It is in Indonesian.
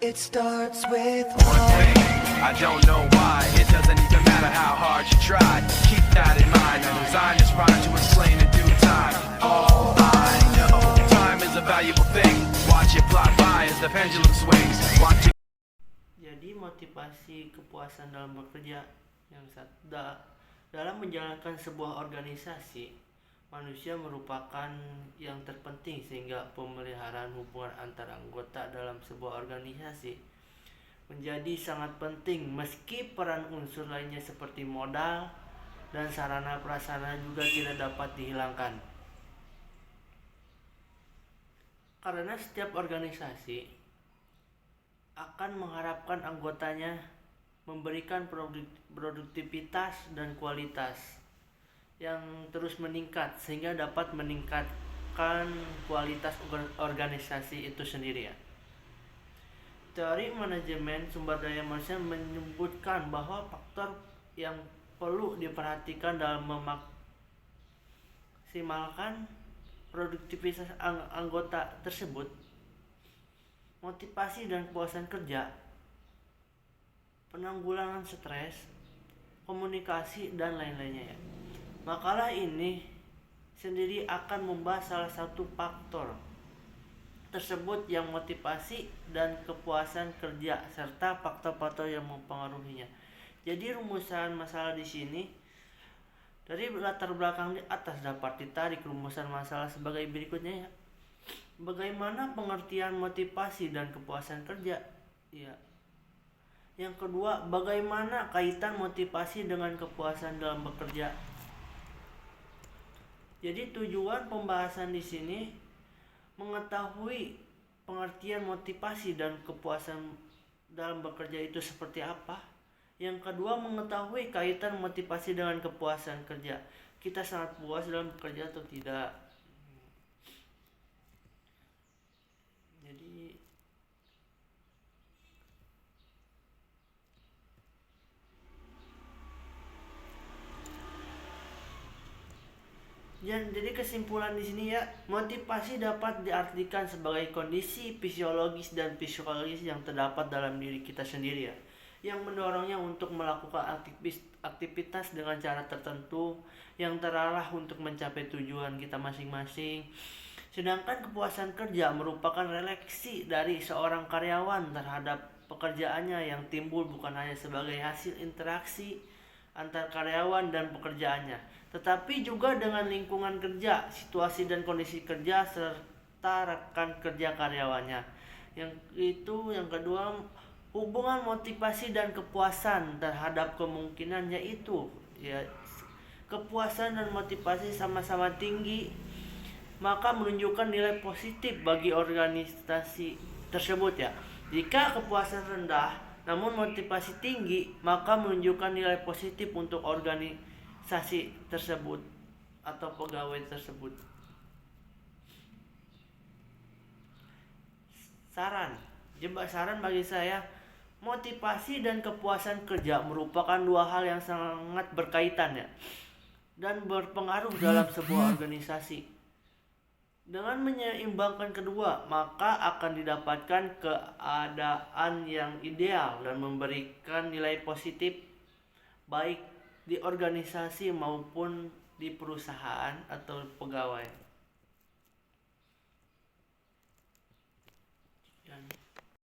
It starts with one thing. I don't know why. It doesn't even matter how hard you try. Keep that in mind. I designed this rhyme to explain in due time. All I know, time is a valuable thing. Watch it fly by as the pendulum swings. Watch it. Jadi motivasi kepuasan dalam bekerja dalam menjalankan sebuah organisasi, manusia merupakan yang terpenting sehingga pemeliharaan hubungan antar anggota dalam sebuah organisasi menjadi sangat penting, meski peran unsur lainnya seperti modal dan sarana prasarana juga tidak dapat dihilangkan. Karena setiap organisasi akan mengharapkan anggotanya memberikan produktivitas dan kualitas yang terus meningkat sehingga dapat meningkatkan kualitas organisasi itu sendiri ya. Teori manajemen sumber daya manusia menyebutkan bahwa faktor yang perlu diperhatikan dalam memaksimalkan produktivitas anggota tersebut, motivasi dan kepuasan kerja, penanggulangan stres, komunikasi, dan lain-lainnya ya. Makalah ini sendiri akan membahas salah satu faktor tersebut yang motivasi dan kepuasan kerja serta faktor-faktor yang mempengaruhinya. Jadi rumusan masalah di sini dari latar belakang di atas dapat ditarik rumusan masalah sebagai berikutnya ya. Bagaimana pengertian motivasi dan kepuasan kerja? Ya. Yang kedua, bagaimana kaitan motivasi dengan kepuasan dalam bekerja? Jadi tujuan pembahasan di sini mengetahui pengertian motivasi dan kepuasan dalam bekerja itu seperti apa. Yang kedua, mengetahui kaitan motivasi dengan kepuasan kerja. Kita sangat puas dalam bekerja atau tidak? Jadi kesimpulan di sini ya, motivasi dapat diartikan sebagai kondisi fisiologis dan psikologis yang terdapat dalam diri kita sendiri ya, yang mendorongnya untuk melakukan aktivitas dengan cara tertentu yang terarah untuk mencapai tujuan kita masing-masing. Sedangkan kepuasan kerja merupakan refleksi dari seorang karyawan terhadap pekerjaannya yang timbul bukan hanya sebagai hasil interaksi antar karyawan dan pekerjaannya, tetapi juga dengan lingkungan kerja, situasi dan kondisi kerja serta rekan kerja karyawannya. Yang kedua, hubungan motivasi dan kepuasan terhadap kemungkinan, yaitu ya, kepuasan dan motivasi sama-sama tinggi maka menunjukkan nilai positif bagi organisasi tersebut ya. Jika kepuasan rendah namun motivasi tinggi, maka menunjukkan nilai positif untuk organisasi tersebut atau pegawai tersebut. Saran bagi saya, motivasi dan kepuasan kerja merupakan dua hal yang sangat berkaitan ya, dan berpengaruh dalam sebuah organisasi. Dengan menyeimbangkan kedua, maka akan didapatkan keadaan yang ideal dan memberikan nilai positif baik di organisasi maupun di perusahaan atau pegawai.